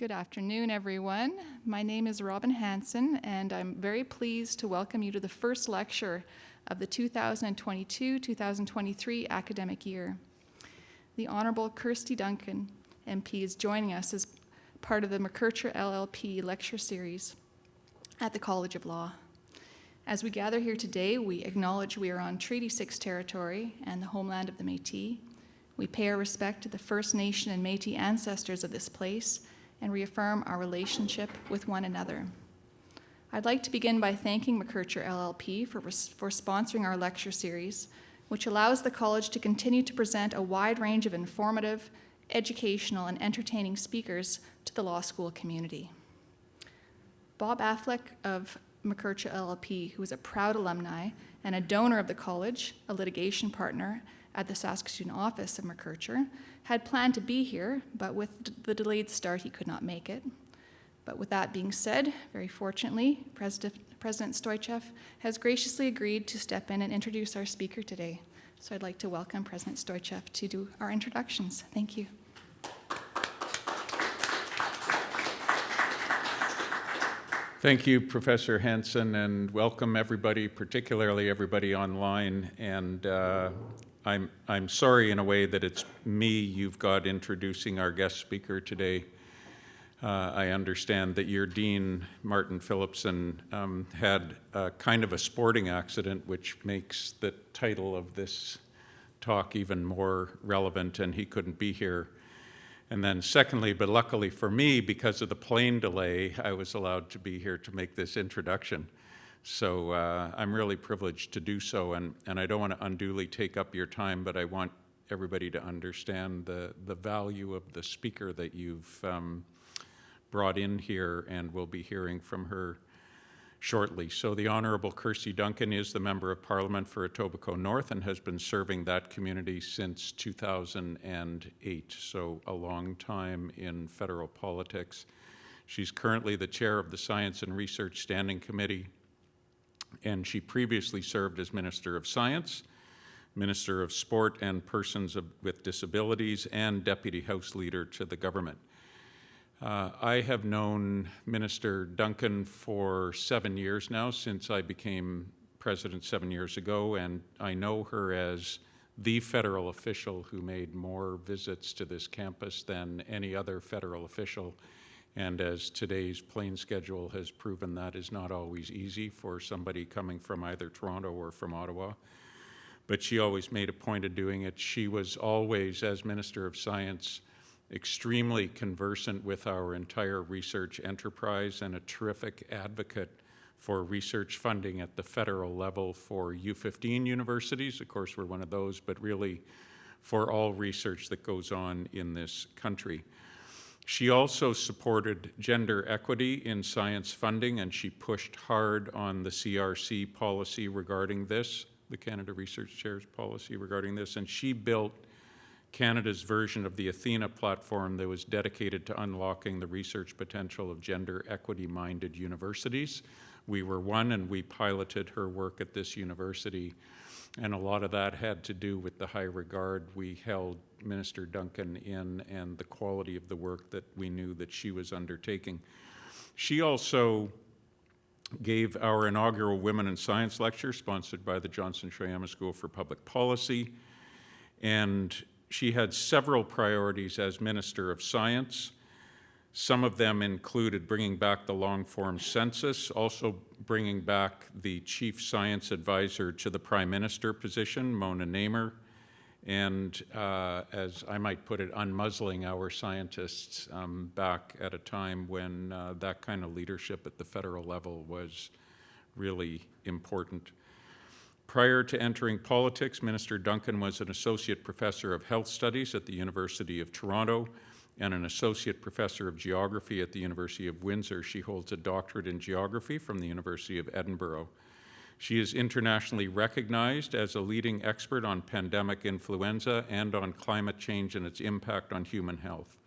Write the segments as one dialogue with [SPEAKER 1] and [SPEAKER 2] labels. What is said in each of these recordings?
[SPEAKER 1] Good afternoon, everyone. My name is Robin Hansen, and I'm very pleased to welcome you to the first lecture of the 2022-2023 academic year. The Honourable Kirsty Duncan, MP, is joining us as part of the McKercher LLP lecture series at the College of Law. As we gather here today, we acknowledge we are on Treaty 6 territory and the homeland of the Métis. We pay our respect to the First Nation and Métis ancestors of this place and reaffirm our relationship with one another. I'd like to begin by thanking McKercher LLP for sponsoring our lecture series, which allows the college to continue to present a wide range of informative, educational, and entertaining speakers to the law school community. Bob Affleck of McKercher LLP, who is a proud alumni and a donor of the college, a litigation partner at the Saskatoon office of McKercher, had planned to be here, but with the delayed start, he could not make it. But with that being said, very fortunately, President Stoichev has graciously agreed to step in and introduce our speaker today. So I'd like to welcome President Stoichev to do our introductions. Thank you.
[SPEAKER 2] Thank you, Professor Hansen, and welcome everybody, particularly everybody online. And I'm sorry in a way that it's me you've got introducing our guest speaker today. I understand that your dean, Martin Phillipson, had kind of a sporting accident, which makes the title of this talk even more relevant, and he couldn't be here. And then secondly, but luckily for me, because of the plane delay, I was allowed to be here to make this introduction. So I'm really privileged to do so, and I don't want to unduly take up your time, but I want everybody to understand the value of the speaker that you've brought in here, and we'll be hearing from her shortly. So the Honourable Kirsty Duncan is the Member of Parliament for Etobicoke North and has been serving that community since 2008, so a long time in federal politics. She's currently the chair of the Science and Research Standing Committee, and she previously served as Minister of Science, Minister of Sport and Persons with Disabilities, and Deputy House Leader to the government. I have known Minister Duncan for 7 years now, since I became president 7 years ago, and I know her as the federal official who made more visits to this campus than any other federal official. And as today's plane schedule has proven, that is not always easy for somebody coming from either Toronto or from Ottawa. But she always made a point of doing it. She was always, as Minister of Science, extremely conversant with our entire research enterprise and a terrific advocate for research funding at the federal level for U15 universities. Of course, we're one of those, but really for all research that goes on in this country. She also supported gender equity in science funding, and she pushed hard on the CRC policy regarding this, the Canada Research Chair's policy regarding this, and she built Canada's version of the Athena platform that was dedicated to unlocking the research potential of gender equity-minded universities. We were one, and we piloted her work at this university, and a lot of that had to do with the high regard we held Minister Duncan in and the quality of the work that we knew that she was undertaking. She also gave our inaugural Women in Science lecture, sponsored by the Johnson Shoyama School for Public Policy, and she had several priorities as Minister of Science. Some of them included bringing back the long-form census, also bringing back the Chief Science Advisor to the Prime Minister position, Mona Namer, and as I might put it, unmuzzling our scientists back at a time when that kind of leadership at the federal level was really important. Prior to entering politics, Minister Duncan was an Associate Professor of Health Studies at the University of Toronto and an Associate Professor of Geography at the University of Windsor. She holds a doctorate in Geography from the University of Edinburgh. She is internationally recognized as a leading expert on pandemic influenza and on climate change and its impact on human health.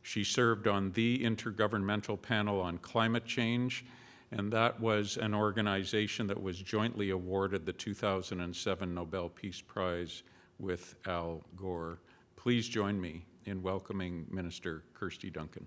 [SPEAKER 2] She served on the Intergovernmental Panel on Climate Change, and that was an organization that was jointly awarded the 2007 Nobel Peace Prize with Al Gore. Please join me in welcoming Minister Kirsty Duncan.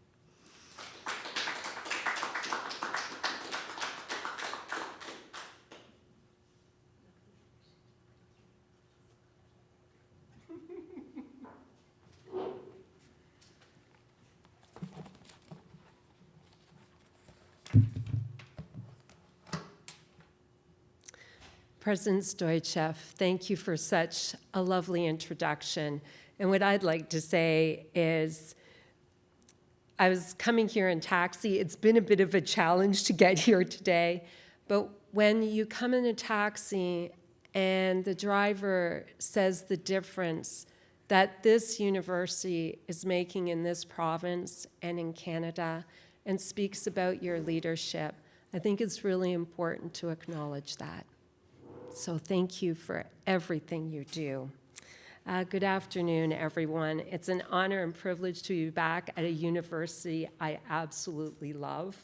[SPEAKER 3] President Stoichev, thank you for such a lovely introduction. And what I'd like to say is, I was coming here in taxi. It's been a bit of a challenge to get here today, but when you come in a taxi and the driver says the difference that this university is making in this province and in Canada and speaks about your leadership, I think it's really important to acknowledge that. So thank you for everything you do. Good afternoon, everyone. It's an honor and privilege to be back at a university I absolutely love.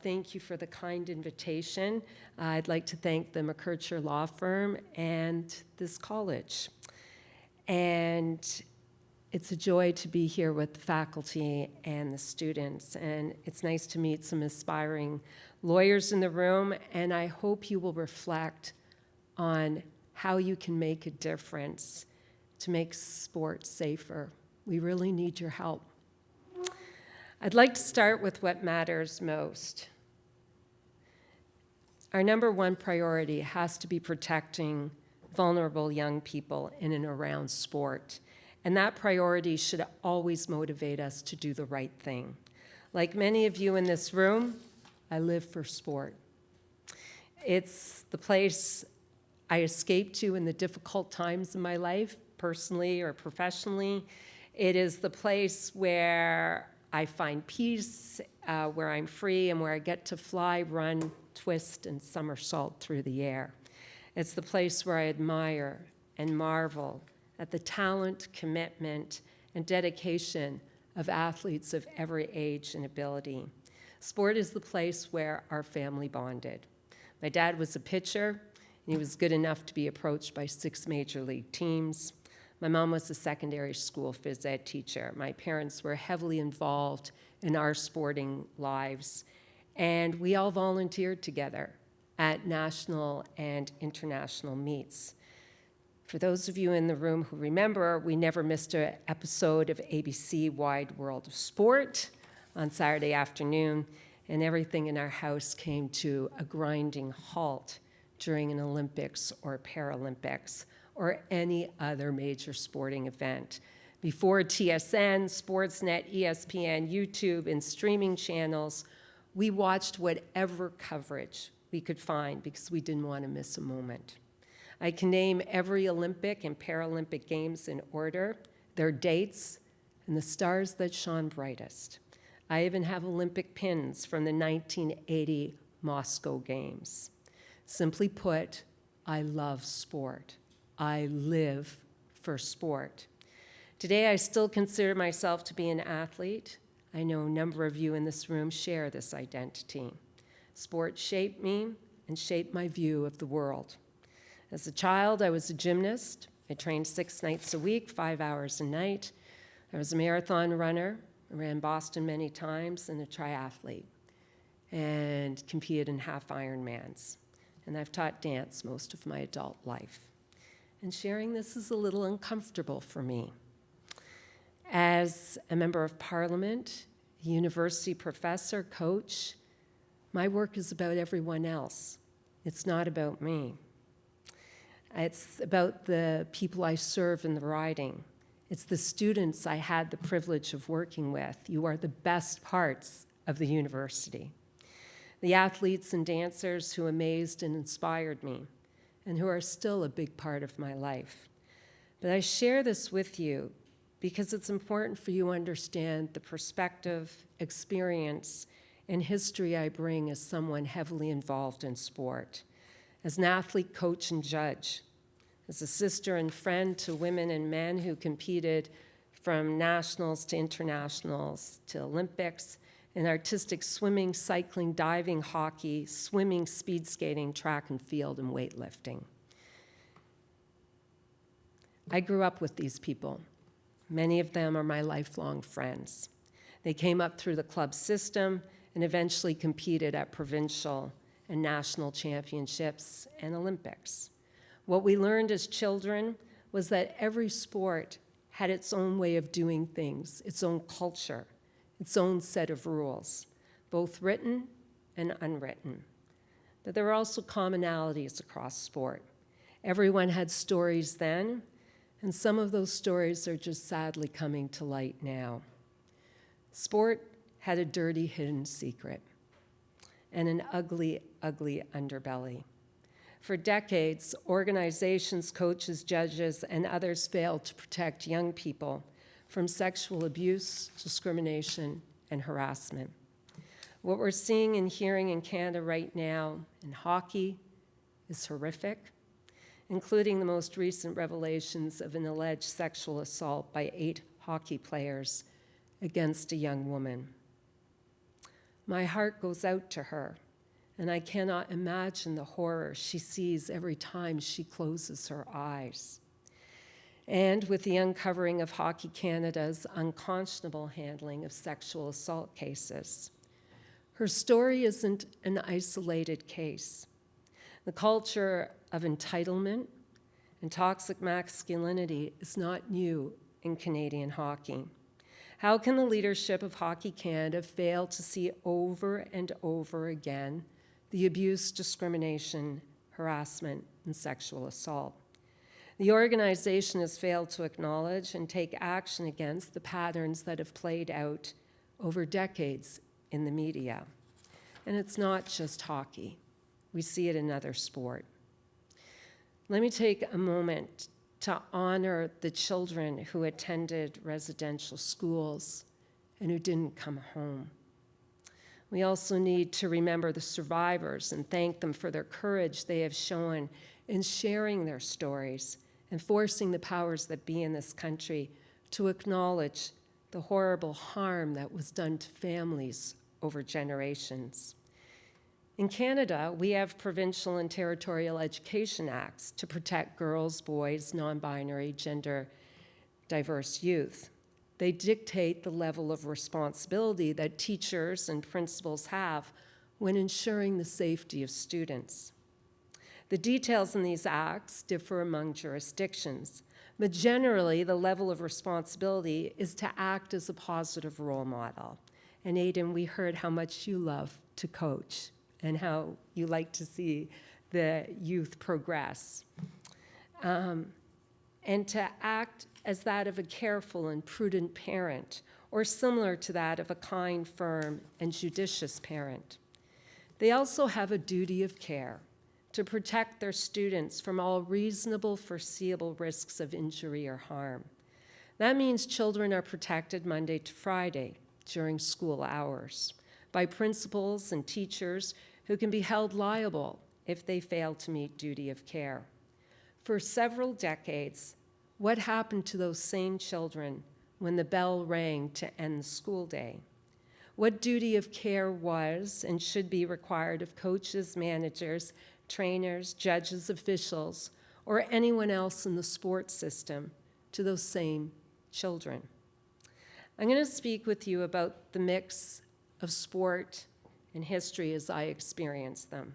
[SPEAKER 3] Thank you for the kind invitation. I'd like to thank the McKercher Law Firm and this college. And it's a joy to be here with the faculty and the students. And it's nice to meet some aspiring lawyers in the room. And I hope you will reflect on how you can make a difference to make sport safer. We really need your help. I'd like to start with what matters most. Our number one priority has to be protecting vulnerable young people in and around sport. And that priority should always motivate us to do the right thing. Like many of you in this room, I live for sport. It's the place I escape to in the difficult times in my life, personally or professionally. It is the place where I find peace, where I'm free, and where I get to fly, run, twist, and somersault through the air. It's the place where I admire and marvel at the talent, commitment, and dedication of athletes of every age and ability. Sport is the place where our family bonded. My dad was a pitcher, and he was good enough to be approached by 6 major league teams. My mom was a secondary school phys ed teacher. My parents were heavily involved in our sporting lives, and we all volunteered together at national and international meets. For those of you in the room who remember, we never missed an episode of ABC Wide World of Sport on Saturday afternoon, and everything in our house came to a grinding halt during an Olympics or Paralympics or any other major sporting event. Before TSN, Sportsnet, ESPN, YouTube, and streaming channels, we watched whatever coverage we could find because we didn't want to miss a moment. I can name every Olympic and Paralympic Games in order, their dates, and the stars that shone brightest. I even have Olympic pins from the 1980 Moscow Games. Simply put, I love sport. I live for sport. Today, I still consider myself to be an athlete. I know a number of you in this room share this identity. Sport shaped me and shaped my view of the world. As a child, I was a gymnast. I trained 6 nights a week, 5 hours a night. I was a marathon runner. I ran Boston many times, and a triathlete, and competed in half Ironmans. And I've taught dance most of my adult life. And sharing this is a little uncomfortable for me. As a member of parliament, a university professor, coach, my work is about everyone else. It's not about me. It's about the people I serve in the riding. It's the students I had the privilege of working with. You are the best parts of the university. The athletes and dancers who amazed and inspired me, and who are still a big part of my life. But I share this with you because it's important for you to understand the perspective, experience, and history I bring as someone heavily involved in sport, as an athlete, coach, and judge, as a sister and friend to women and men who competed from nationals to internationals to Olympics, in artistic swimming, cycling, diving, hockey, swimming, speed skating, track and field, and weightlifting. I grew up with these people. Many of them are my lifelong friends. They came up through the club system and eventually competed at provincial and national championships and Olympics. What we learned as children was that every sport had its own way of doing things, its own culture, its own set of rules, both written and unwritten. But there were also commonalities across sport. Everyone had stories then, and some of those stories are just sadly coming to light now. Sport had a dirty hidden secret and an ugly, ugly underbelly. For decades, organizations, coaches, judges, and others failed to protect young people from sexual abuse, discrimination, and harassment. What we're seeing and hearing in Canada right now in hockey is horrific, including the most recent revelations of an alleged sexual assault by 8 hockey players against a young woman. My heart goes out to her, and I cannot imagine the horror she sees every time she closes her eyes. And with the uncovering of Hockey Canada's unconscionable handling of sexual assault cases. Her story isn't an isolated case. The culture of entitlement and toxic masculinity is not new in Canadian hockey. How can the leadership of Hockey Canada fail to see over and over again the abuse, discrimination, harassment, and sexual assault? The organization has failed to acknowledge and take action against the patterns that have played out over decades in the media. And it's not just hockey. We see it in other sport. Let me take a moment to honor the children who attended residential schools and who didn't come home. We also need to remember the survivors and thank them for their courage they have shown in sharing their stories and forcing the powers that be in this country to acknowledge the horrible harm that was done to families over generations. In Canada, we have provincial and territorial education acts to protect girls, boys, non-binary, gender diverse youth. They dictate the level of responsibility that teachers and principals have when ensuring the safety of students. The details in these acts differ among jurisdictions, but generally the level of responsibility is to act as a positive role model. And Aidan, we heard how much you love to coach and how you like to see the youth progress. And to act as that of a careful and prudent parent, or similar to that of a kind, firm, and judicious parent. They also have a duty of care to protect their students from all reasonable, foreseeable risks of injury or harm. That means children are protected Monday to Friday during school hours by principals and teachers who can be held liable if they fail to meet duty of care. For several decades, what happened to those same children when the bell rang to end the school day? What duty of care was and should be required of coaches, managers, trainers, judges, officials, or anyone else in the sports system to those same children? I'm going to speak with you about the mix of sport and history as I experience them,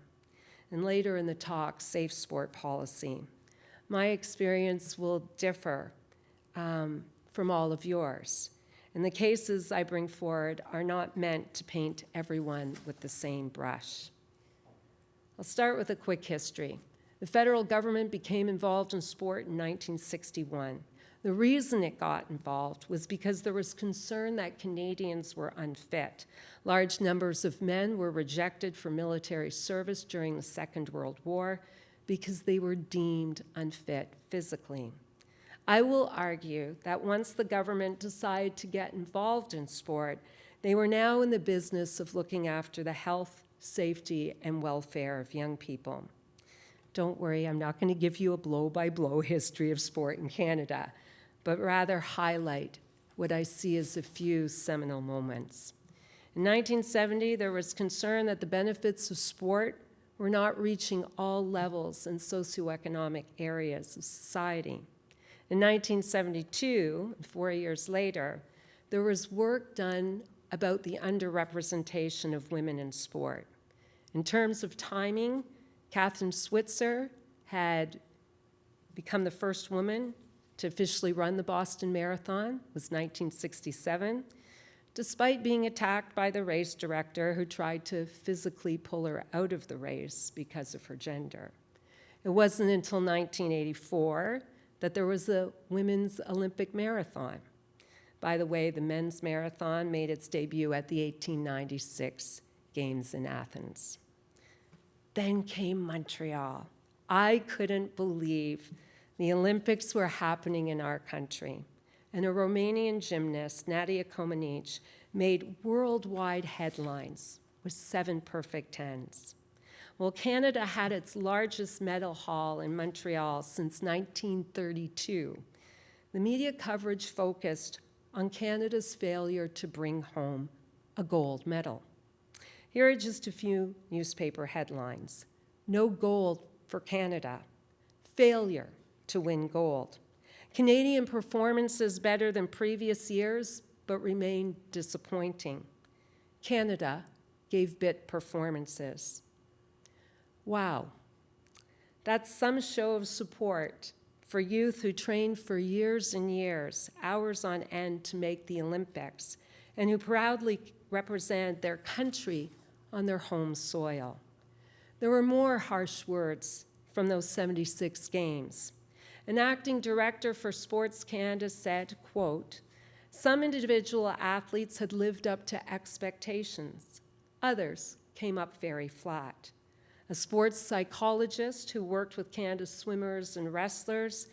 [SPEAKER 3] and later in the talk, safe sport policy. My experience will differ from all of yours, and the cases I bring forward are not meant to paint everyone with the same brush. I'll start with a quick history. The federal government became involved in sport in 1961. The reason it got involved was because there was concern that Canadians were unfit. Large numbers of men were rejected for military service during the Second World War because they were deemed unfit physically. I will argue that once the government decided to get involved in sport, they were now in the business of looking after the health, safety, and welfare of young people. Don't worry, I'm not going to give you a blow-by-blow history of sport in Canada, but rather highlight what I see as a few seminal moments. In 1970, there was concern that the benefits of sport were not reaching all levels and socioeconomic areas of society. In 1972, 4 years later, there was work done about the underrepresentation of women in sport. In terms of timing, Catherine Switzer had become the first woman to officially run the Boston Marathon, was 1967. despite being attacked by the race director who tried to physically pull her out of the race because of her gender. It wasn't until 1984 that there was a women's Olympic marathon. By the way, the men's marathon made its debut at the 1896 Games in Athens. Then came Montreal. I couldn't believe the Olympics were happening in our country. And a Romanian gymnast, Nadia Comaneci, made worldwide headlines with 7 perfect tens. Well, Canada had its largest medal haul in Montreal since 1932. The media coverage focused on Canada's failure to bring home a gold medal. Here are just a few newspaper headlines. No gold for Canada. Failure to win gold. Canadian performances better than previous years, but remain disappointing. Canada gave bit performances. Wow, that's some show of support for youth who trained for years and years, hours on end to make the Olympics, and who proudly represent their country on their home soil. There were more harsh words from those 76 games. An acting director for Sports Canada said, quote, "Some individual athletes had lived up to expectations. Others came up very flat." A sports psychologist who worked with Canada's swimmers and wrestlers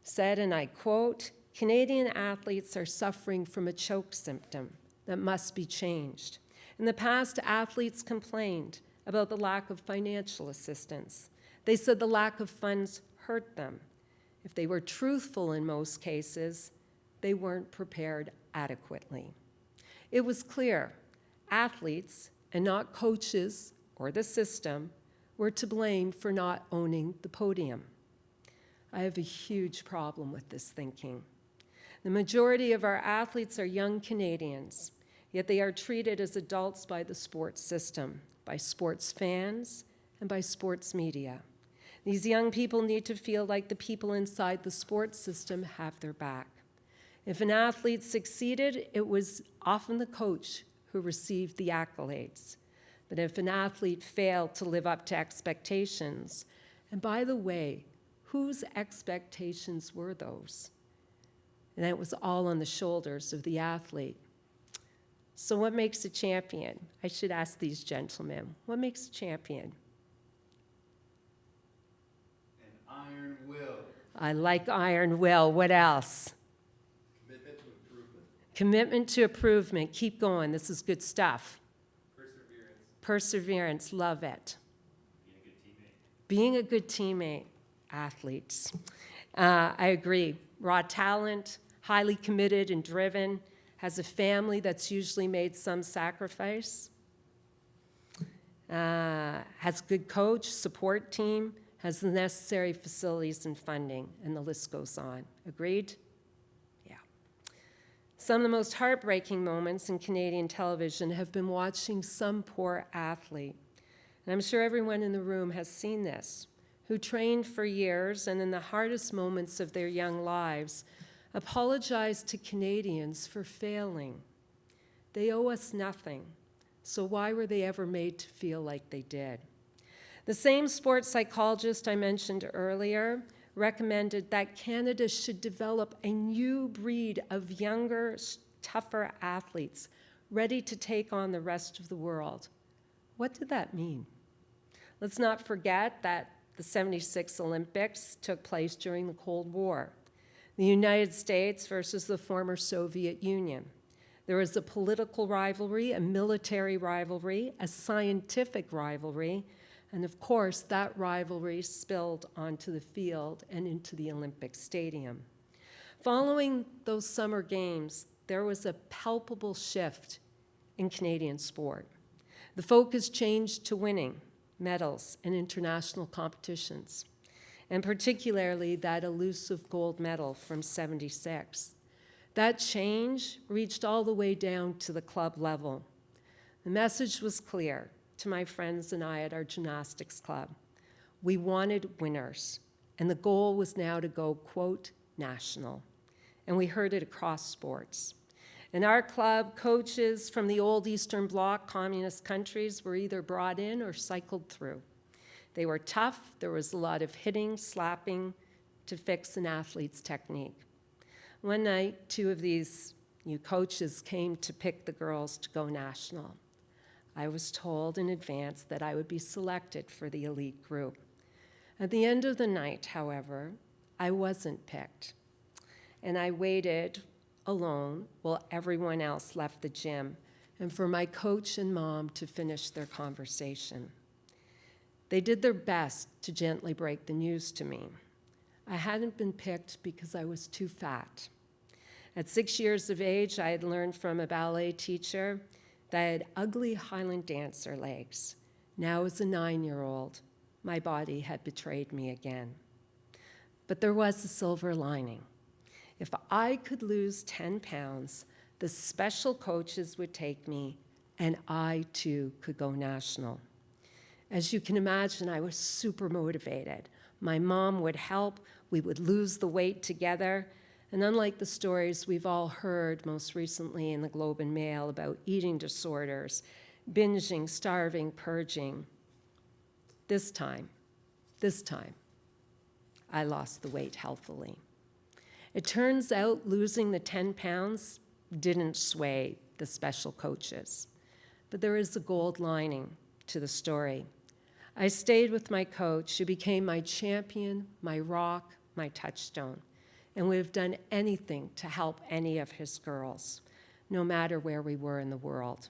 [SPEAKER 3] said, and I quote, "Canadian athletes are suffering from a choke symptom that must be changed. In the past, athletes complained about the lack of financial assistance. They said the lack of funds hurt them. If they were truthful in most cases, they weren't prepared adequately." It was clear athletes, and not coaches or the system, were to blame for not owning the podium. I have a huge problem with this thinking. The majority of our athletes are young Canadians, yet they are treated as adults by the sports system, by sports fans, and by sports media. These young people need to feel like the people inside the sports system have their back. If an athlete succeeded, it was often the coach who received the accolades. But if an athlete failed to live up to expectations, and by the way, whose expectations were those? And that was all on the shoulders of the athlete. So what makes a champion? I should ask these gentlemen, what makes a champion?
[SPEAKER 4] An iron will.
[SPEAKER 3] I like iron will. What else?
[SPEAKER 4] Commitment to improvement.
[SPEAKER 3] Commitment to improvement. Keep going. This is good stuff.
[SPEAKER 4] Perseverance.
[SPEAKER 3] Perseverance. Love it.
[SPEAKER 4] Being a good teammate.
[SPEAKER 3] Being a good teammate. Athletes. I agree. Raw talent, highly committed and driven, has a family that's usually made some sacrifice, has a good coach, support team, has the necessary facilities and funding, and the list goes on. Agreed? Yeah. Some of the most heartbreaking moments in Canadian television have been watching some poor athlete, and I'm sure everyone in the room has seen this, who trained for years and in the hardest moments of their young lives apologized to Canadians for failing. They owe us nothing, so why were they ever made to feel like they did? The same sports psychologist I mentioned earlier recommended that Canada should develop a new breed of younger, tougher athletes ready to take on the rest of the world. What did that mean? Let's not forget that the '76 Olympics took place during the Cold War. The United States versus the former Soviet Union. There was a political rivalry, a military rivalry, a scientific rivalry, and of course, that rivalry spilled onto the field and into the Olympic Stadium. Following those summer games, there was a palpable shift in Canadian sport. The focus changed to winning medals in international competitions, and particularly that elusive gold medal from '76. That change reached all the way down to the club level. The message was clear to my friends and I at our gymnastics club. We wanted winners, and the goal was now to go, quote, national. And we heard it across sports. In our club, coaches from the old Eastern Bloc communist countries were either brought in or cycled through. They were tough. There was a lot of hitting, slapping to fix an athlete's technique. One night, two of these new coaches came to pick the girls to go national. I was told in advance that I would be selected for the elite group. At the end of the night, however, I wasn't picked, and I waited alone while everyone else left the gym and for my coach and mom to finish their conversation. They did their best to gently break the news to me. I hadn't been picked because I was too fat. At 6 years of age, I had learned from a ballet teacher that I had ugly Highland dancer legs. Now, as a 9-year-old, my body had betrayed me again. But there was a silver lining. If I could lose 10 pounds, the special coaches would take me, and I too could go national. As you can imagine, I was super motivated. My mom would help. We would lose the weight together. And unlike the stories we've all heard most recently in the Globe and Mail about eating disorders, binging, starving, purging, this time, I lost the weight healthily. It turns out losing the 10 pounds didn't sway the special coaches. But there is a gold lining to the story. I stayed with my coach, who became my champion, my rock, my touchstone, and would have done anything to help any of his girls, no matter where we were in the world.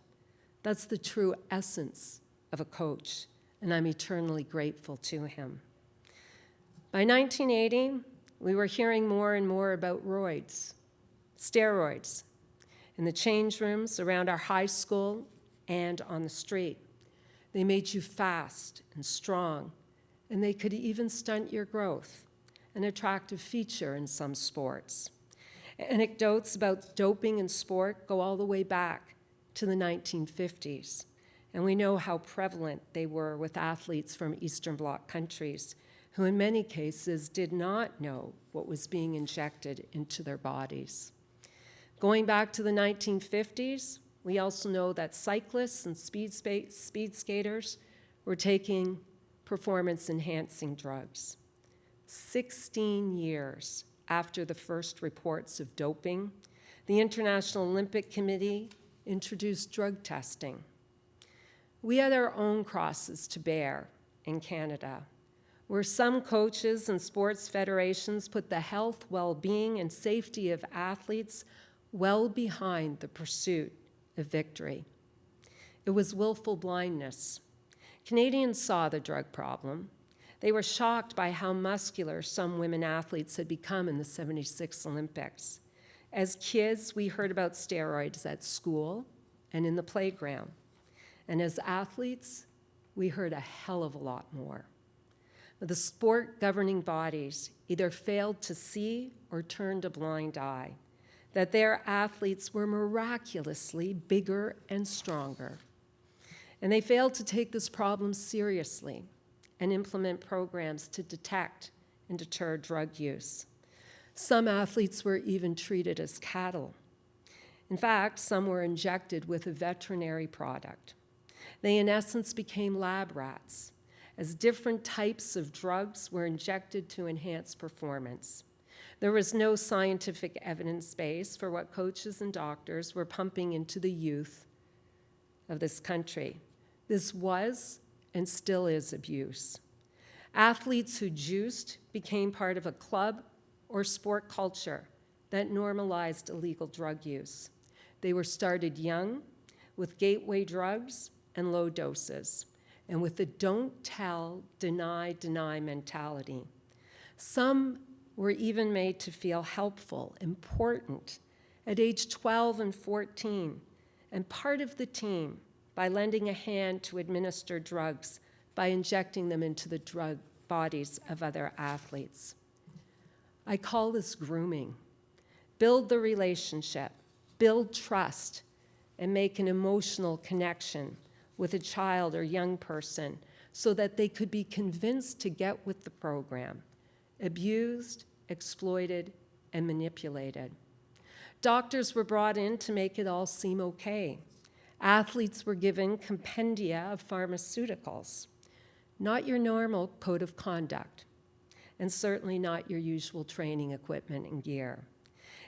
[SPEAKER 3] That's the true essence of a coach, and I'm eternally grateful to him. By 1980, we were hearing more and more about steroids, in the change rooms around our high school and on the street. They made you fast and strong, and they could even stunt your growth, an attractive feature in some sports. Anecdotes about doping in sport go all the way back to the 1950s, and we know how prevalent they were with athletes from Eastern Bloc countries who in many cases did not know what was being injected into their bodies. Going back to the 1950s, we also know that cyclists and speed skaters were taking performance-enhancing drugs. 16 years after the first reports of doping, the International Olympic Committee introduced drug testing. We had our own crosses to bear in Canada, where some coaches and sports federations put the health, well-being, and safety of athletes well behind the pursuit of victory. It was willful blindness. Canadians saw the drug problem. They were shocked by how muscular some women athletes had become in the '76 Olympics. As kids, we heard about steroids at school and in the playground. And as athletes, we heard a hell of a lot more. The sport governing bodies either failed to see or turned a blind eye, that their athletes were miraculously bigger and stronger. And they failed to take this problem seriously and implement programs to detect and deter drug use. Some athletes were even treated as cattle. In fact, some were injected with a veterinary product. They, in essence, became lab rats, as different types of drugs were injected to enhance performance. There was no scientific evidence base for what coaches and doctors were pumping into the youth of this country. This was and still is abuse. Athletes who juiced became part of a club or sport culture that normalized illegal drug use. They were started young with gateway drugs and low doses, and with the don't tell, deny mentality. Some were even made to feel helpful, important, at age 12 and 14, and part of the team by lending a hand to administer drugs by injecting them into the drug bodies of other athletes. I call this grooming. Build the relationship, build trust, and make an emotional connection with a child or young person so that they could be convinced to get with the program, abused, exploited, and manipulated. Doctors were brought in to make it all seem okay. Athletes were given compendia of pharmaceuticals, not your normal code of conduct, and certainly not your usual training equipment and gear.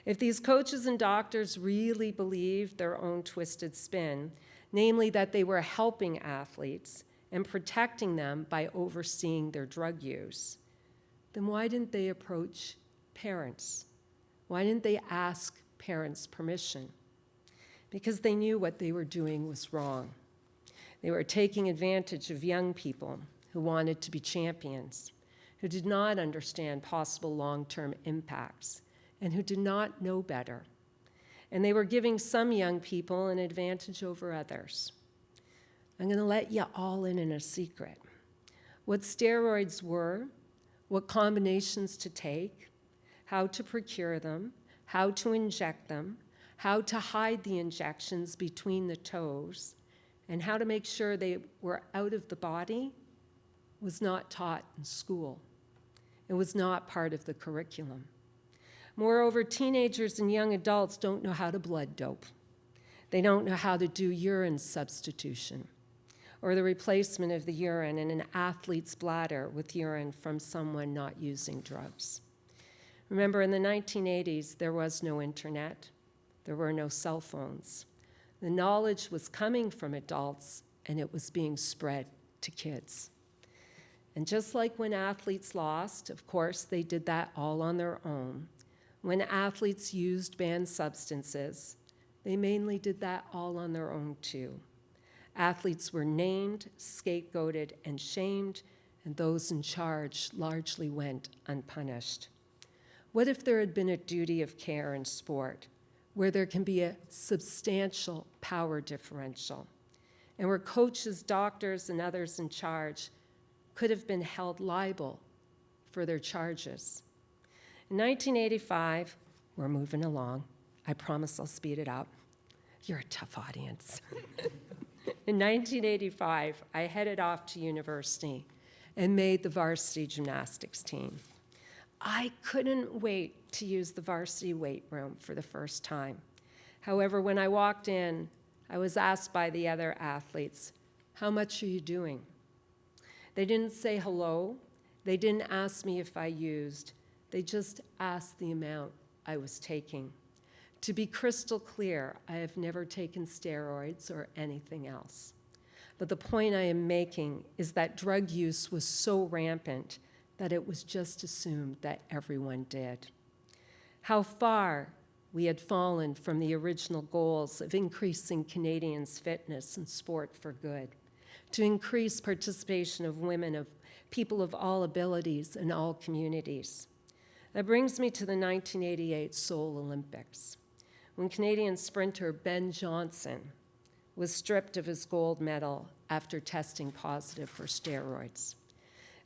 [SPEAKER 3] If these coaches and doctors really believed their own twisted spin, namely that they were helping athletes and protecting them by overseeing their drug use, then why didn't they approach parents? Why didn't they ask parents' permission? Because they knew what they were doing was wrong. They were taking advantage of young people who wanted to be champions, who did not understand possible long-term impacts, and who did not know better. And they were giving some young people an advantage over others. I'm going to let you all in a secret. What steroids were, what combinations to take, how to procure them, how to inject them, how to hide the injections between the toes, and how to make sure they were out of the body was not taught in school. It was not part of the curriculum. Moreover, teenagers and young adults don't know how to blood dope. They don't know how to do urine substitution or the replacement of the urine in an athlete's bladder with urine from someone not using drugs. Remember, in the 1980s, there was no internet. There were no cell phones. The knowledge was coming from adults, and it was being spread to kids. And just like when athletes lost, of course, they did that all on their own. When athletes used banned substances, they mainly did that all on their own too. Athletes were named, scapegoated, and shamed, and those in charge largely went unpunished. What if there had been a duty of care in sport, where there can be a substantial power differential, and where coaches, doctors, and others in charge could have been held liable for their charges? In 1985, we're moving along. I promise I'll speed it up. You're a tough audience. In 1985, I headed off to university and made the varsity gymnastics team. I couldn't wait to use the varsity weight room for the first time. However, when I walked in, I was asked by the other athletes, "How much are you doing?" They didn't say hello. They didn't ask me if I used. They just asked the amount I was taking. To be crystal clear, I have never taken steroids or anything else. But the point I am making is that drug use was so rampant that it was just assumed that everyone did. How far we had fallen from the original goals of increasing Canadians' fitness and sport for good, to increase participation of women, of people of all abilities in all communities. That brings me to the 1988 Seoul Olympics, when Canadian sprinter Ben Johnson was stripped of his gold medal after testing positive for steroids.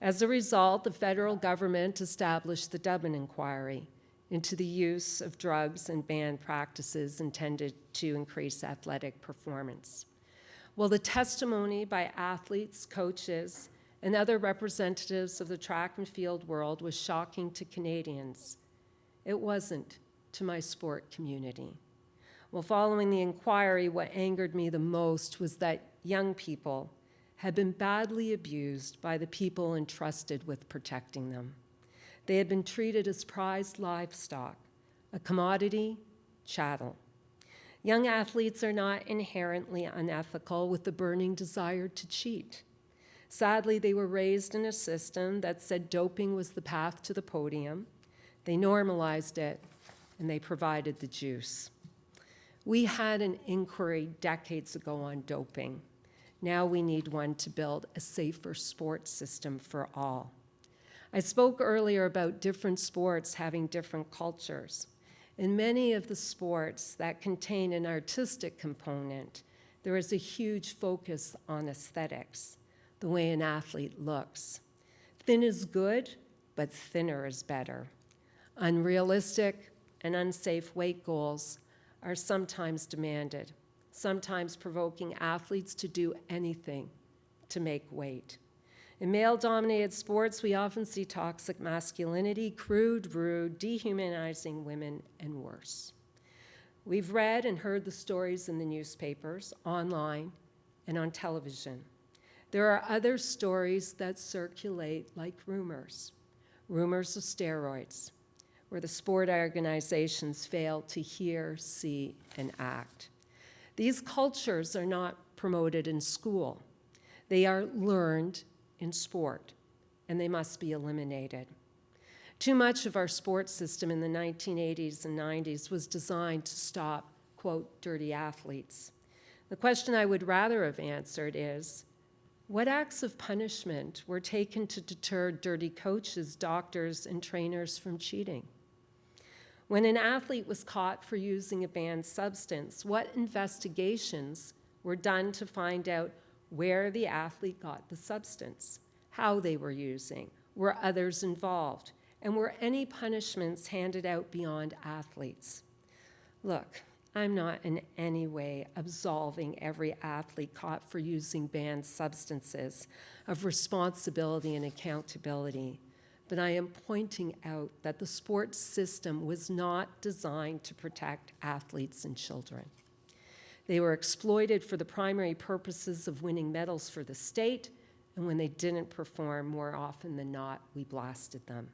[SPEAKER 3] As a result, the federal government established the Dublin Inquiry into the use of drugs and banned practices intended to increase athletic performance. Well, the testimony by athletes, coaches, and other representatives of the track and field world was shocking to Canadians. It wasn't to my sport community. Well, following the inquiry, what angered me the most was that young people had been badly abused by the people entrusted with protecting them. They had been treated as prized livestock, a commodity, chattel. Young athletes are not inherently unethical with the burning desire to cheat. Sadly, they were raised in a system that said doping was the path to the podium. They normalized it, and they provided the juice. We had an inquiry decades ago on doping. Now we need one to build a safer sports system for all. I spoke earlier about different sports having different cultures. In many of the sports that contain an artistic component, there is a huge focus on aesthetics, the way an athlete looks. Thin is good, but thinner is better. Unrealistic and unsafe weight goals are sometimes demanded, sometimes provoking athletes to do anything to make weight. In male-dominated sports, we often see toxic masculinity, crude, rude, dehumanizing women, and worse. We've read and heard the stories in the newspapers, online, and on television. There are other stories that circulate like rumors of steroids, where the sport organizations fail to hear, see, and act. These cultures are not promoted in school. They are learned in sport, and they must be eliminated. Too much of our sports system in the 1980s and 90s was designed to stop, quote, dirty athletes. The question I would rather have answered is, what acts of punishment were taken to deter dirty coaches, doctors, and trainers from cheating? When an athlete was caught for using a banned substance, what investigations were done to find out where the athlete got the substance, how they were using, were others involved, and were any punishments handed out beyond athletes? Look, I'm not in any way absolving every athlete caught for using banned substances of responsibility and accountability, but I am pointing out that the sports system was not designed to protect athletes and children. They were exploited for the primary purposes of winning medals for the state, and when they didn't perform, more often than not, we blasted them.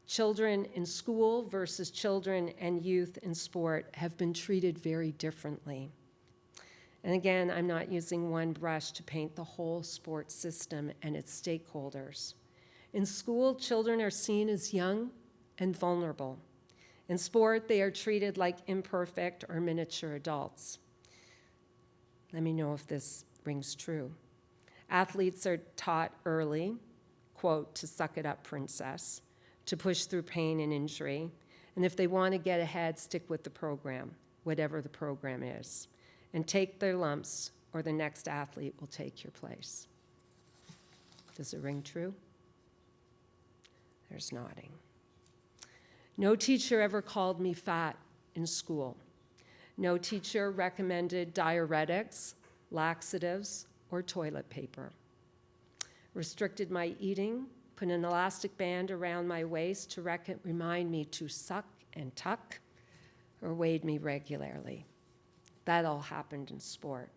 [SPEAKER 3] Children in school versus children and youth in sport have been treated very differently. And again, I'm not using one brush to paint the whole sports system and its stakeholders. In school, children are seen as young and vulnerable. In sport, they are treated like imperfect or miniature adults. Let me know if this rings true. Athletes are taught early, quote, to suck it up, princess, to push through pain and injury, and if they want to get ahead, stick with the program, whatever the program is, and take their lumps, or the next athlete will take your place. Does it ring true? There's nodding. No teacher ever called me fat in school. No teacher recommended diuretics, laxatives, or toilet paper. Restricted my eating, put an elastic band around my waist to remind me to suck and tuck, or weighed me regularly. That all happened in sport.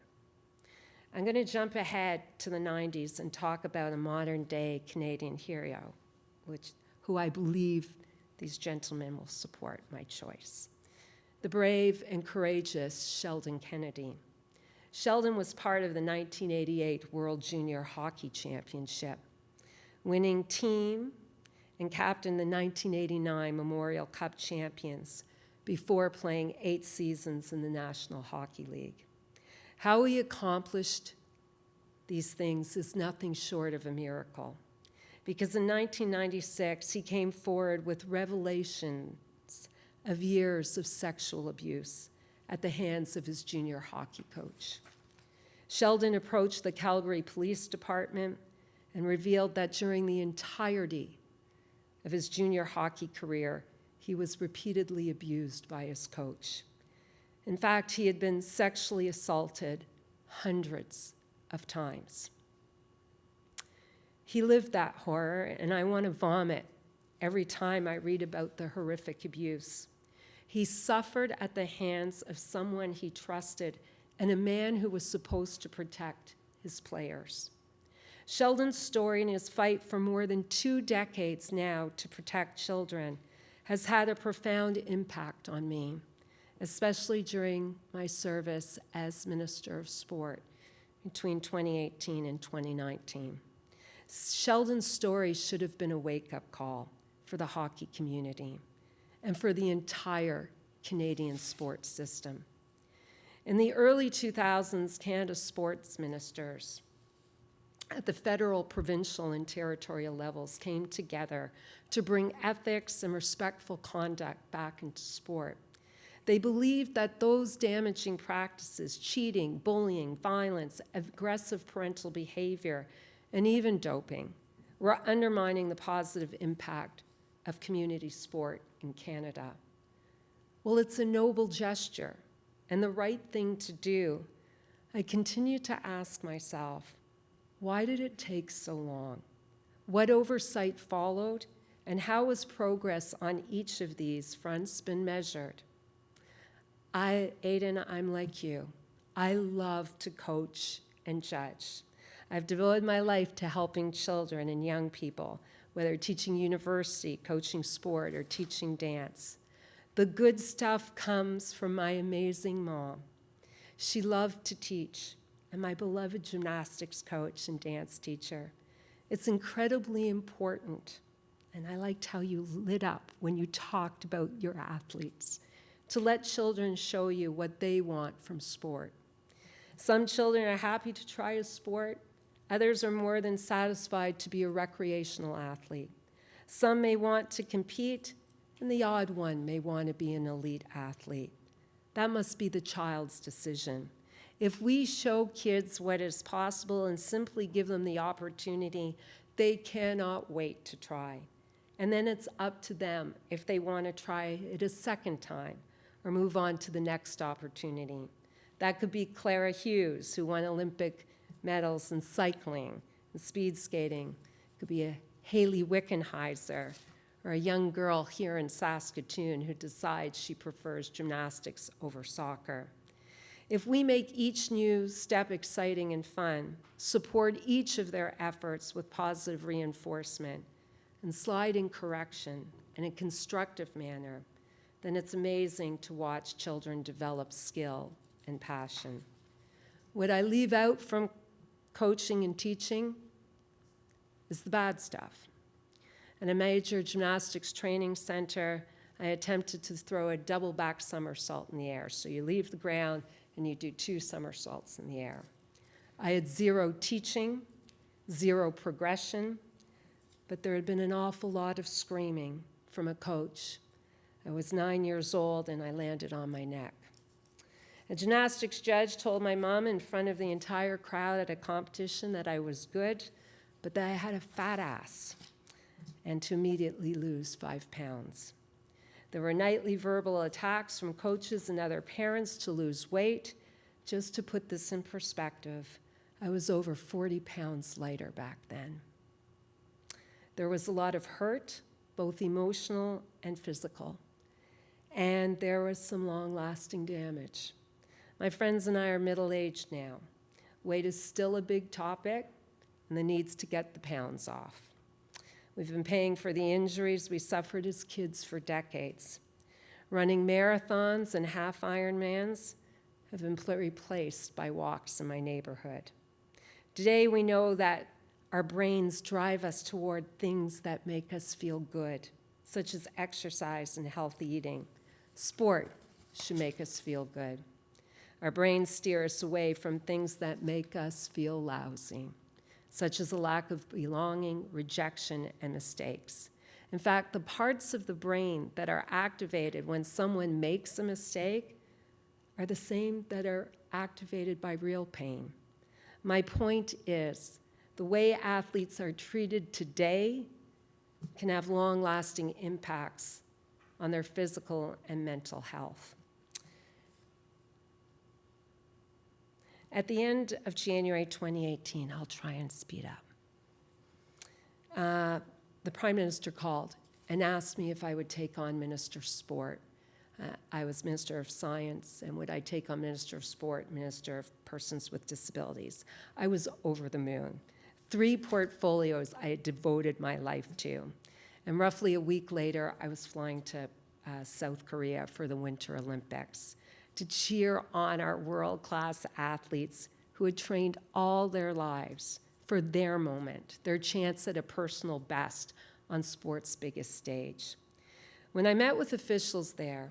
[SPEAKER 3] I'm going to jump ahead to the 90s and talk about a modern-day Canadian hero, who I believe these gentlemen will support my choice. The brave and courageous Sheldon Kennedy. Sheldon was part of the 1988 World Junior Hockey Championship, winning team and captained the 1989 Memorial Cup champions before playing 8 seasons in the National Hockey League. How he accomplished these things is nothing short of a miracle, because in 1996 he came forward with revelations of years of sexual abuse at the hands of his junior hockey coach. Sheldon approached the Calgary Police Department and revealed that during the entirety of his junior hockey career, he was repeatedly abused by his coach. In fact, he had been sexually assaulted hundreds of times. He lived that horror, and I want to vomit every time I read about the horrific abuse. He suffered at the hands of someone he trusted and a man who was supposed to protect his players. Sheldon's story and his fight for more than 2 decades now to protect children has had a profound impact on me, especially during my service as Minister of Sport between 2018 and 2019. Sheldon's story should have been a wake-up call for the hockey community and for the entire Canadian sports system. In the early 2000s, Canada's sports ministers at the federal, provincial, and territorial levels came together to bring ethics and respectful conduct back into sport. They believed that those damaging practices, cheating, bullying, violence, aggressive parental behavior, and even doping, were undermining the positive impact of community sport in Canada. Well, it's a noble gesture and the right thing to do. I continue to ask myself, why did it take so long? What oversight followed, and how has progress on each of these fronts been measured? Aiden, I'm like you. I love to coach and judge. I've devoted my life to helping children and young people, whether teaching university, coaching sport, or teaching dance. The good stuff comes from my amazing mom. She loved to teach, and my beloved gymnastics coach and dance teacher. It's incredibly important, and I liked how you lit up when you talked about your athletes, to let children show you what they want from sport. Some children are happy to try a sport. Others are more than satisfied to be a recreational athlete. Some may want to compete, and the odd one may want to be an elite athlete. That must be the child's decision. If we show kids what is possible and simply give them the opportunity, they cannot wait to try. And then it's up to them if they want to try it a second time or move on to the next opportunity. That could be Clara Hughes, who won Olympic medals in cycling and speed skating. It could be a Haley Wickenheiser, or a young girl here in Saskatoon who decides she prefers gymnastics over soccer. If we make each new step exciting and fun, support each of their efforts with positive reinforcement, and slide in correction in a constructive manner, then it's amazing to watch children develop skill and passion. What I leave out from coaching and teaching is the bad stuff. At a major gymnastics training center, I attempted to throw a double back somersault in the air. So you leave the ground and you do 2 somersaults in the air. I had 0 teaching, 0 progression, but there had been an awful lot of screaming from a coach. I was 9 years old and I landed on my neck. A gymnastics judge told my mom in front of the entire crowd at a competition that I was good, but that I had a fat ass, and to immediately lose 5 pounds. There were nightly verbal attacks from coaches and other parents to lose weight. Just to put this in perspective, I was over 40 pounds lighter back then. There was a lot of hurt, both emotional and physical, and there was some long-lasting damage. My friends and I are middle-aged now. Weight is still a big topic, and the needs to get the pounds off. We've been paying for the injuries we suffered as kids for decades. Running marathons and half Ironmans have been replaced by walks in my neighborhood. Today we know that our brains drive us toward things that make us feel good, such as exercise and healthy eating. Sport should make us feel good. Our brains steer us away from things that make us feel lousy, such as a lack of belonging, rejection, and mistakes. In fact, the parts of the brain that are activated when someone makes a mistake are the same that are activated by real pain. My point is, the way athletes are treated today can have long-lasting impacts on their physical and mental health. At the end of January 2018, I'll try and speed up, the Prime Minister called and asked me if I would take on Minister of Sport. I was Minister of Science, and would I take on Minister of Sport, Minister of Persons with Disabilities? I was over the moon. 3 portfolios I had devoted my life to. And roughly a week later, I was flying to South Korea for the Winter Olympics to cheer on our world-class athletes who had trained all their lives for their moment, their chance at a personal best on sport's biggest stage. When I met with officials there,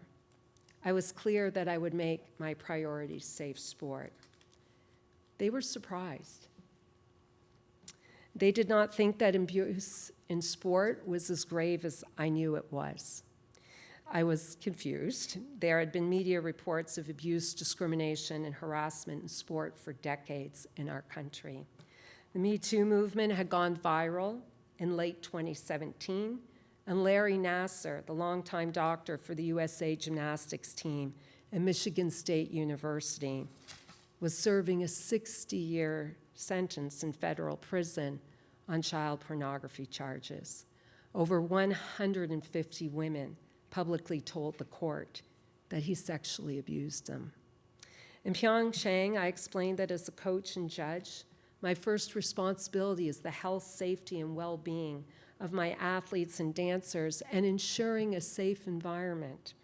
[SPEAKER 3] I was clear that I would make my priority safe sport. They were surprised. They did not think that abuse in sport was as grave as I knew it was. I was confused. There had been media reports of abuse, discrimination, and harassment in sport for decades in our country. The Me Too movement had gone viral in late 2017, and Larry Nassar, the longtime doctor for the USA gymnastics team at Michigan State University, was serving a 60-year sentence in federal prison on child pornography charges. Over 150 women publicly told the court that he sexually abused them. In Pyeongchang, I explained that as a coach and judge, my first responsibility is the health, safety, and well-being of my athletes and dancers and ensuring a safe environment.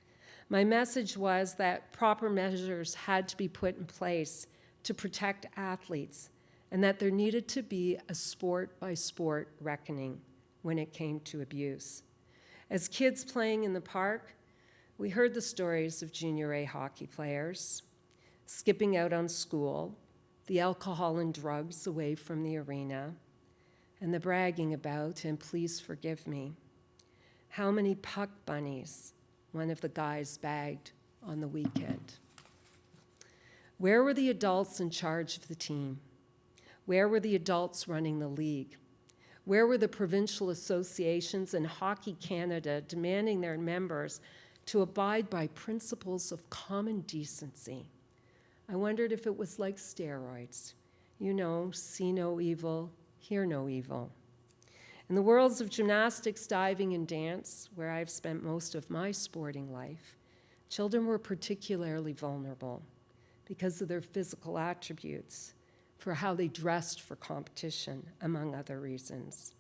[SPEAKER 3] My message was that proper measures had to be put in place to protect athletes and that there needed to be a sport-by-sport reckoning when it came to abuse. As kids playing in the park, we heard the stories of junior A hockey players skipping out on school, the alcohol and drugs away from the arena, and the bragging about, and please forgive me, how many puck bunnies one of the guys bagged on the weekend. Where were the adults in charge of the team? Where were the adults running the league? Where were the provincial associations and Hockey Canada demanding their members to abide by principles of common decency? I wondered if it was like steroids. You know, see no evil, hear no evil. In the worlds of gymnastics, diving, and dance, where I've spent most of my sporting life, children were particularly vulnerable because of their physical attributes, for how they dressed for competition, among other reasons.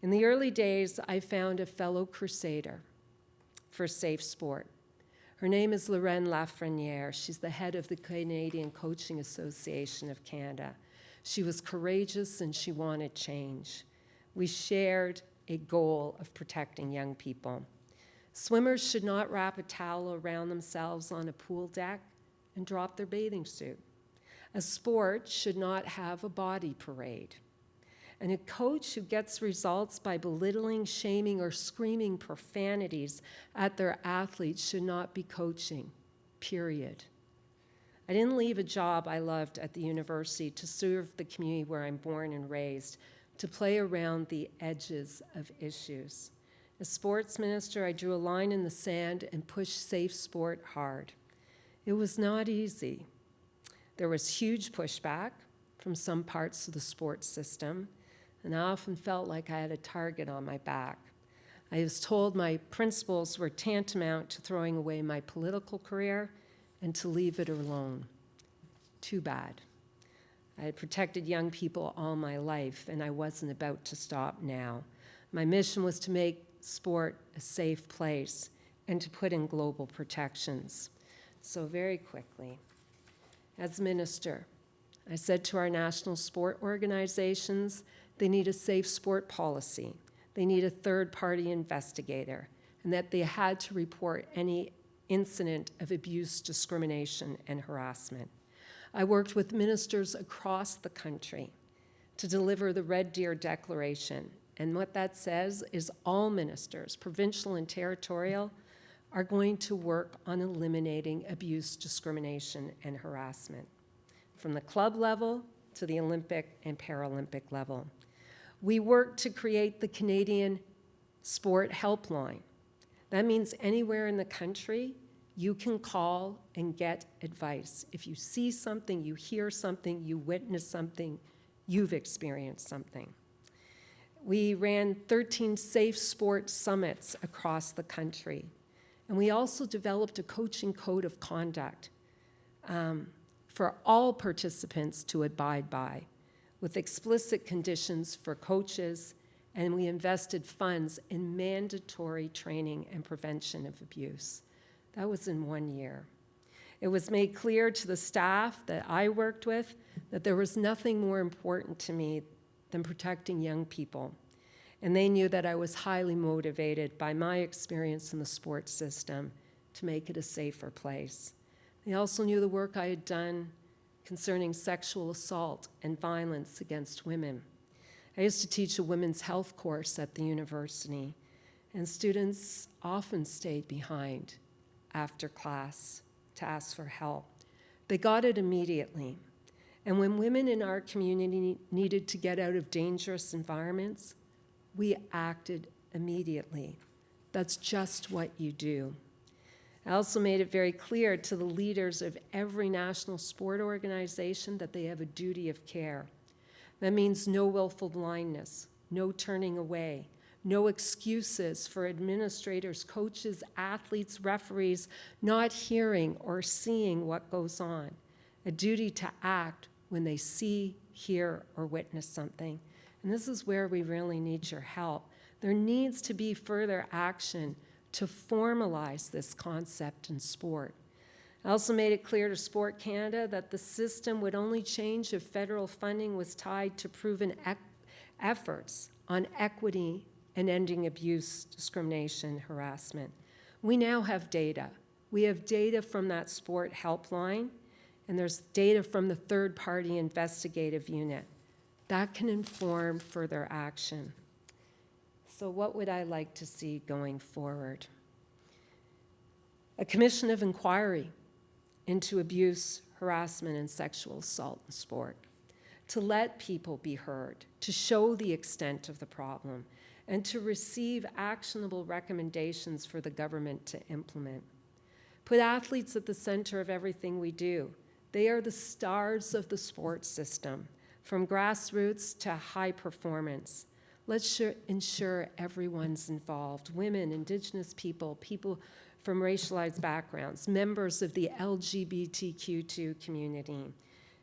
[SPEAKER 3] In the early days, I found a fellow crusader for safe sport. Her name is Lorraine Lafreniere. She's the head of the Canadian Coaching Association of Canada. She was courageous and she wanted change. We shared a goal of protecting young people. Swimmers should not wrap a towel around themselves on a pool deck and drop their bathing suit. A sport should not have a body parade. And a coach who gets results by belittling, shaming, or screaming profanities at their athletes should not be coaching, period. I didn't leave a job I loved at the university to serve the community where I'm born and raised, to play around the edges of issues. As sports minister, I drew a line in the sand and pushed safe sport hard. It was not easy. There was huge pushback from some parts of the sports system, and I often felt like I had a target on my back. I was told my principles were tantamount to throwing away my political career and to leave it alone. Too bad. I had protected young people all my life, and I wasn't about to stop now. My mission was to make sport a safe place and to put in global protections. So very quickly, as minister, I said to our national sport organizations, they need a safe sport policy. They need a third-party investigator, and that they had to report any incident of abuse, discrimination, and harassment. I worked with ministers across the country to deliver the Red Deer Declaration, and what that says is all ministers, provincial and territorial, are going to work on eliminating abuse, discrimination, and harassment, from the club level to the Olympic and Paralympic level. We work to create the Canadian Sport Helpline. That means anywhere in the country, you can call and get advice. If you see something, you hear something, you witness something, you've experienced something. We ran 13 safe sports summits across the country. And we also developed a coaching code of conduct for all participants to abide by, with explicit conditions for coaches, and we invested funds in mandatory training and prevention of abuse. That was in 1 year. It was made clear to the staff that I worked with that there was nothing more important to me than protecting young people. And they knew that I was highly motivated by my experience in the sports system to make it a safer place. They also knew the work I had done concerning sexual assault and violence against women. I used to teach a women's health course at the university, and students often stayed behind after class to ask for help. They got it immediately. And when women in our community needed to get out of dangerous environments, we acted immediately. That's just what you do. I also made it very clear to the leaders of every national sport organization that they have a duty of care. That means no willful blindness, no turning away, No excuses for administrators, coaches, athletes, referees not hearing or seeing what goes on. A duty to act when they see, hear, or witness something. And this is where we really need your help. There needs to be further action to formalize this concept in sport. I also made it clear to Sport Canada that the system would only change if federal funding was tied to proven efforts on equity and ending abuse, discrimination, harassment. We now have data. We have data from that sport helpline, and there's data from the third-party investigative unit. That can inform further action. So what would I like to see going forward? A commission of inquiry into abuse, harassment, and sexual assault in sport, to let people be heard, to show the extent of the problem, and to receive actionable recommendations for the government to implement. Put athletes at the center of everything we do. They are the stars of the sports system, from grassroots to high performance. Let's ensure everyone's involved: women, Indigenous people, people from racialized backgrounds, members of the LGBTQ2 community,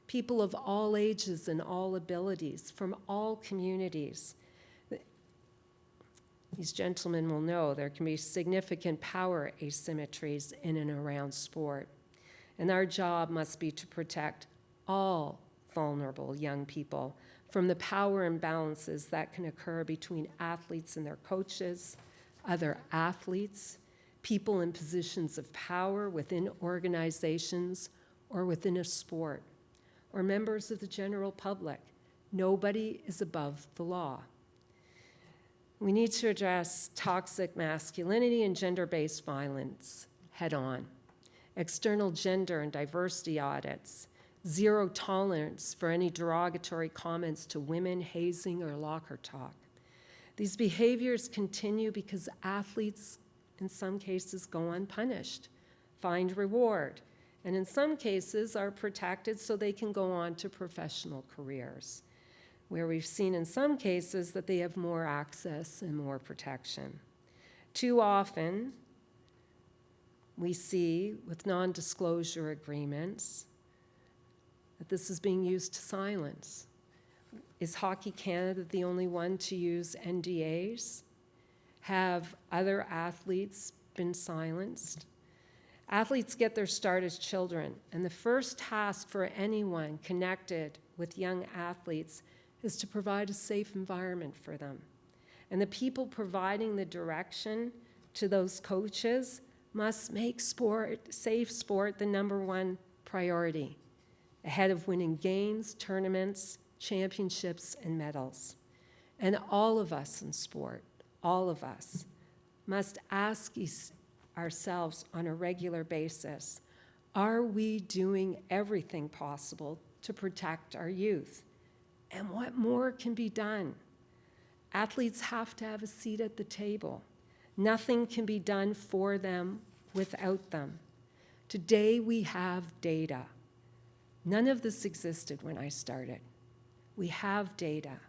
[SPEAKER 3] people of all ages and all abilities, from all communities. These gentlemen will know there can be significant power asymmetries in and around sport. And our job must be to protect all vulnerable young people from the power imbalances that can occur between athletes and their coaches, other athletes, people in positions of power within organizations or within a sport, or members of the general public. Nobody is above the law. We need to address toxic masculinity and gender-based violence head-on. External gender and diversity audits, zero tolerance for any derogatory comments to women, hazing, or locker talk. These behaviors continue because athletes, in some cases, go unpunished, find reward, and in some cases are protected so they can go on to professional careers, where we've seen in some cases that they have more access and more protection. Too often, we see with non-disclosure agreements that this is being used to silence. Is Hockey Canada the only one to use NDAs? Have other athletes been silenced? Athletes get their start as children, and the first task for anyone connected with young athletes is to provide a safe environment for them. And the people providing the direction to those coaches must make sport, safe sport, the #1 priority, ahead of winning games, tournaments, championships, and medals. And all of us in sport, all of us, must ask ourselves on a regular basis, are we doing everything possible to protect our youth? And what more can be done? Athletes have to have a seat at the table. Nothing can be done for them without them. Today we have data. None of this existed when I started. We have data.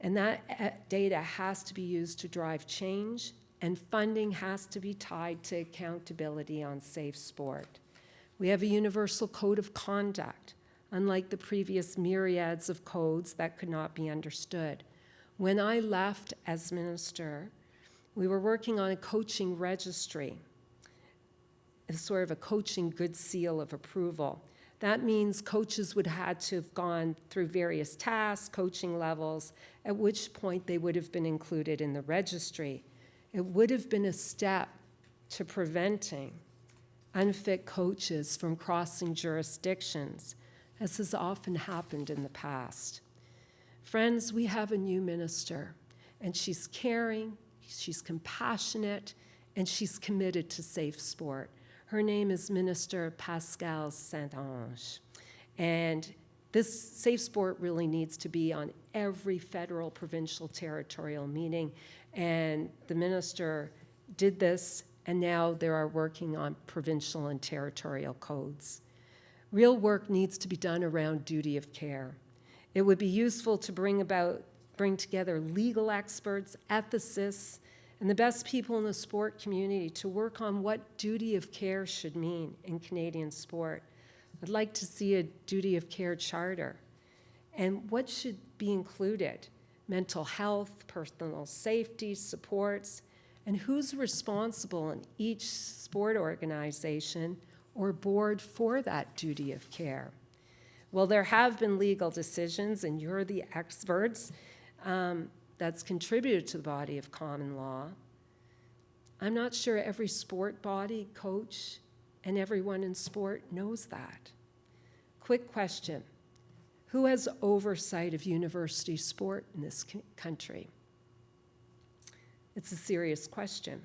[SPEAKER 3] And that data has to be used to drive change, and funding has to be tied to accountability on safe sport. We have a universal code of conduct, unlike the previous myriads of codes that could not be understood. When I left as minister, we were working on a coaching registry, sort of a coaching good seal of approval. That means coaches would have to have gone through various tasks, coaching levels, at which point they would have been included in the registry. It would have been a step to preventing unfit coaches from crossing jurisdictions, as has often happened in the past. Friends, we have a new minister, and she's caring, she's compassionate, and she's committed to safe sport. Her name is Minister Pascale Saint-Onge. And this safe sport really needs to be on every federal, provincial, territorial meeting. And the minister did this, and now they are working on provincial and territorial codes. Real work needs to be done around duty of care. It would be useful to bring about bring together legal experts, ethicists, and the best people in the sport community to work on what duty of care should mean in Canadian sport. I'd like to see a duty of care charter. And what should be included? Mental health, personal safety, supports, and who's responsible in each sport organization or board for that duty of care? Well, there have been legal decisions, and you're the experts, that's contributed to the body of common law. I'm not sure every sport body, coach, and everyone in sport knows that. Quick question. Who has oversight of university sport in this country? It's a serious question.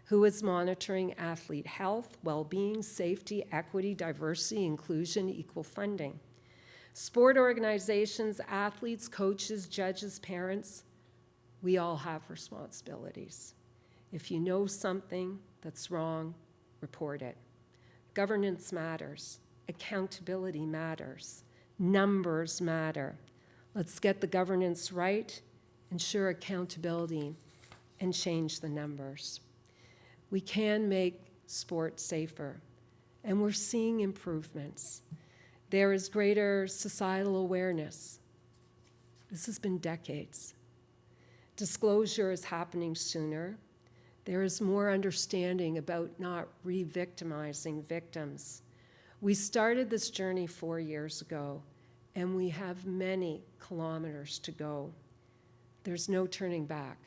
[SPEAKER 3] Who is monitoring athlete health, well-being, safety, equity, diversity, inclusion, equal funding? Sport organizations, athletes, coaches, judges, parents, we all have responsibilities. If you know something that's wrong, report it. Governance matters. Accountability matters. Numbers matter. Let's get the governance right, ensure accountability, and change the numbers. We can make sport safer, and we're seeing improvements. There is greater societal awareness. This has been decades. Disclosure is happening sooner. There is more understanding about not re-victimizing victims. We started this journey 4 years ago, and we have many kilometers to go. There's no turning back.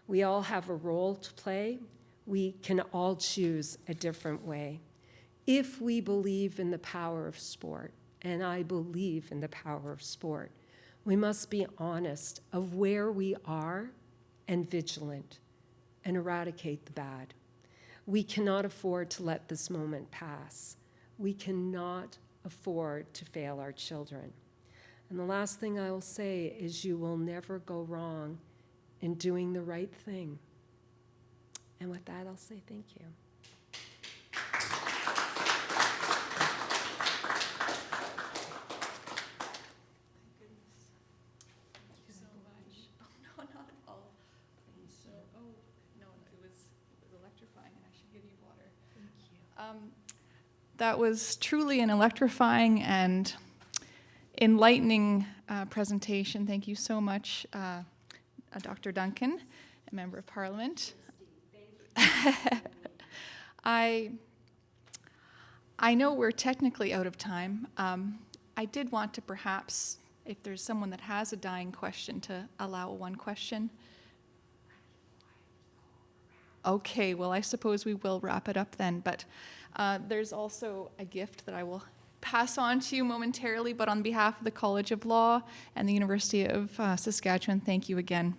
[SPEAKER 3] We all have a role to play. We can all choose a different way. If we believe in the power of sport, and I believe in the power of sport, we must be honest of where we are and vigilant and eradicate the bad. We cannot afford to let this moment pass. We cannot afford to fail our children. And the last thing I will say is you will never go wrong in doing the right thing. And with that, I'll say thank you.
[SPEAKER 1] That was truly an electrifying and enlightening presentation. Thank you so much, Dr. Duncan, a member of Parliament. I know we're technically out of time. I did want to perhaps, if there's someone that has a dying question, to allow one question. Okay, well, I suppose we will wrap it up then, but there's also a gift that I will pass on to you momentarily, but on behalf of the College of Law and the University of Saskatchewan, thank you again.